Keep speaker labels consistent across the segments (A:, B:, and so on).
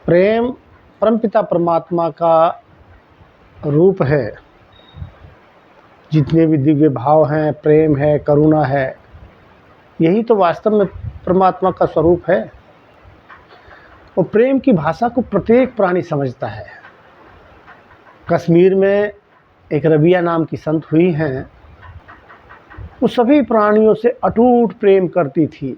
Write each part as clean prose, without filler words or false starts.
A: प्रेम परमपिता परमात्मा का रूप है। जितने भी दिव्य भाव हैं, प्रेम है, करुणा है, यही तो वास्तव में परमात्मा का स्वरूप है। और प्रेम की भाषा को प्रत्येक प्राणी समझता है। कश्मीर में एक रबिया नाम की संत हुई हैं, वो सभी प्राणियों से अटूट प्रेम करती थी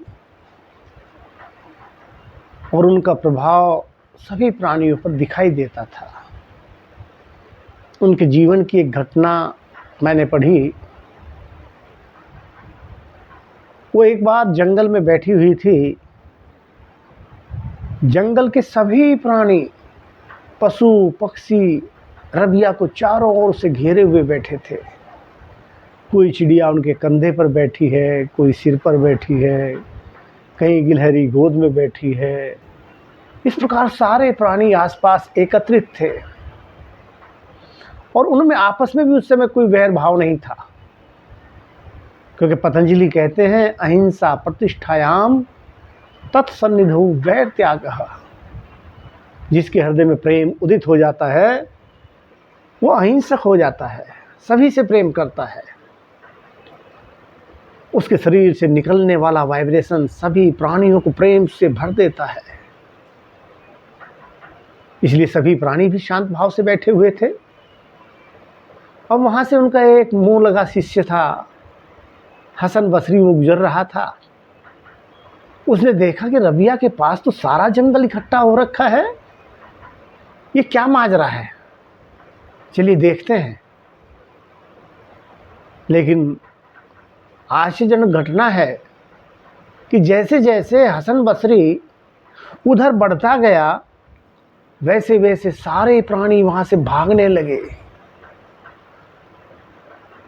A: और उनका प्रभाव सभी प्राणियों पर दिखाई देता था। उनके जीवन की एक घटना मैंने पढ़ी। वो एक बार जंगल में बैठी हुई थी। जंगल के सभी प्राणी, पशु पक्षी रबिया को चारों ओर से घेरे हुए बैठे थे। कोई चिड़िया उनके कंधे पर बैठी है, कोई सिर पर बैठी है, कहीं गिलहरी गोद में बैठी है। इस प्रकार सारे प्राणी आसपास एकत्रित थे और उनमें आपस में भी उस समय कोई वैर भाव नहीं था, क्योंकि पतंजलि कहते हैं अहिंसा प्रतिष्ठायाम तत्सन्निधौ वैर त्यागः। जिसके हृदय में प्रेम उदित हो जाता है वो अहिंसक हो जाता है, सभी से प्रेम करता है। उसके शरीर से निकलने वाला वाइब्रेशन सभी प्राणियों को प्रेम से भर देता है। इसलिए सभी प्राणी भी शांत भाव से बैठे हुए थे। अब वहाँ से उनका एक मुँह लगा शिष्य था, हसन बसरी, वो गुजर रहा था। उसने देखा कि रबिया के पास तो सारा जंगल इकट्ठा हो रखा है, ये क्या माजरा है, चलिए देखते हैं। लेकिन आश्चर्यजनक घटना है कि जैसे जैसे हसन बसरी उधर बढ़ता गया, वैसे वैसे सारे प्राणी वहाँ से भागने लगे।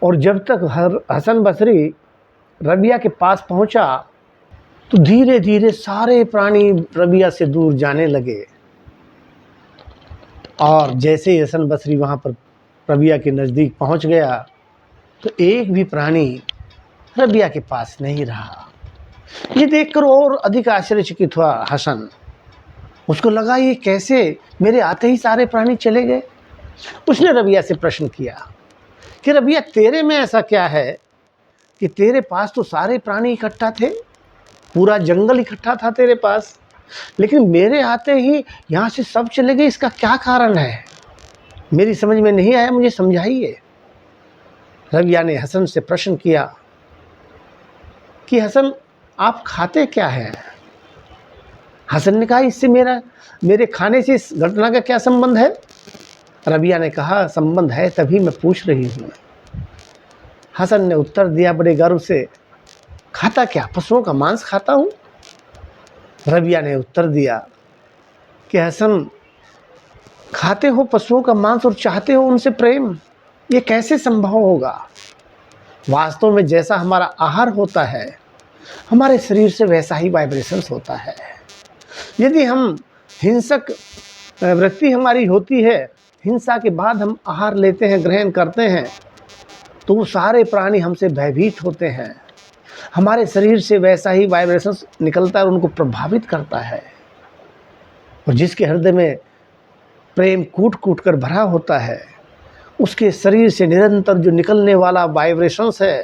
A: और जब तक हसन बसरी रबिया के पास पहुँचा तो धीरे धीरे सारे प्राणी रबिया से दूर जाने लगे। और जैसे ही हसन बसरी वहाँ पर रबिया के नज़दीक पहुँच गया तो एक भी प्राणी रबिया के पास नहीं रहा। ये देखकर और अधिक आश्चर्यचकित हुआ हसन। उसको लगा ये कैसे, मेरे आते ही सारे प्राणी चले गए। उसने रबिया से प्रश्न किया कि रबिया, तेरे में ऐसा क्या है कि तेरे पास तो सारे प्राणी इकट्ठा थे, पूरा जंगल इकट्ठा था तेरे पास, लेकिन मेरे आते ही यहाँ से सब चले गए, इसका क्या कारण है? मेरी समझ में नहीं आया, मुझे समझाइए। रबिया ने हसन से प्रश्न किया कि हसन, आप खाते क्या हैं? हसन ने कहा, इससे मेरे खाने से इस घटना का क्या संबंध है? रबिया ने कहा, संबंध है तभी मैं पूछ रही हूँ। हसन ने उत्तर दिया बड़े गर्व से, खाता क्या? पशुओं का मांस खाता हूँ। रबिया ने उत्तर दिया कि हसन, खाते हो पशुओं का मांस और चाहते हो उनसे प्रेम, ये कैसे संभव होगा? वास्तव में जैसा हमारा आहार होता है, हमारे शरीर से वैसा ही वाइब्रेशंस होता है। यदि हम हिंसक वृत्ति हमारी होती है, हिंसा के बाद हम आहार लेते हैं, ग्रहण करते हैं, तो वो सारे प्राणी हमसे भयभीत होते हैं। हमारे शरीर से वैसा ही वाइब्रेशंस निकलता है और उनको प्रभावित करता है। और जिसके हृदय में प्रेम कूट कूट कर भरा होता है, उसके शरीर से निरंतर जो निकलने वाला वाइब्रेशंस है,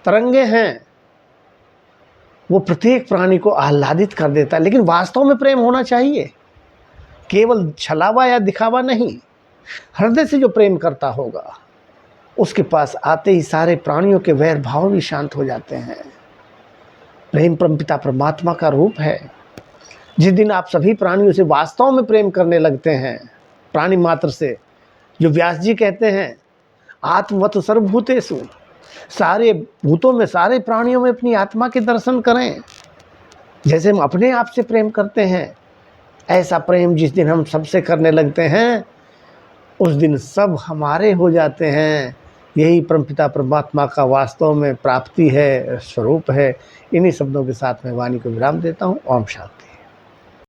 A: तरंगे हैं, वो प्रत्येक प्राणी को आह्लादित कर देता है। लेकिन वास्तव में प्रेम होना चाहिए, केवल छलावा या दिखावा नहीं। हृदय से जो प्रेम करता होगा, उसके पास आते ही सारे प्राणियों के वैर भाव भी शांत हो जाते हैं। प्रेम परमपिता परमात्मा का रूप है। जिस दिन आप सभी प्राणियों से वास्तव में प्रेम करने लगते हैं, प्राणी मात्र से, जो व्यास जी कहते हैं आत्मवत् सर्वभूतेषु, सारे भूतों में, सारे प्राणियों में अपनी आत्मा के दर्शन करें। जैसे हम अपने आप से प्रेम करते हैं, ऐसा प्रेम जिस दिन हम सबसे करने लगते हैं, उस दिन सब हमारे हो जाते हैं। यही परमपिता परमात्मा का वास्तव में प्राप्ति है, स्वरूप है। इन्हीं शब्दों के साथ मैं वाणी को विराम देता हूँ। ओम शांति।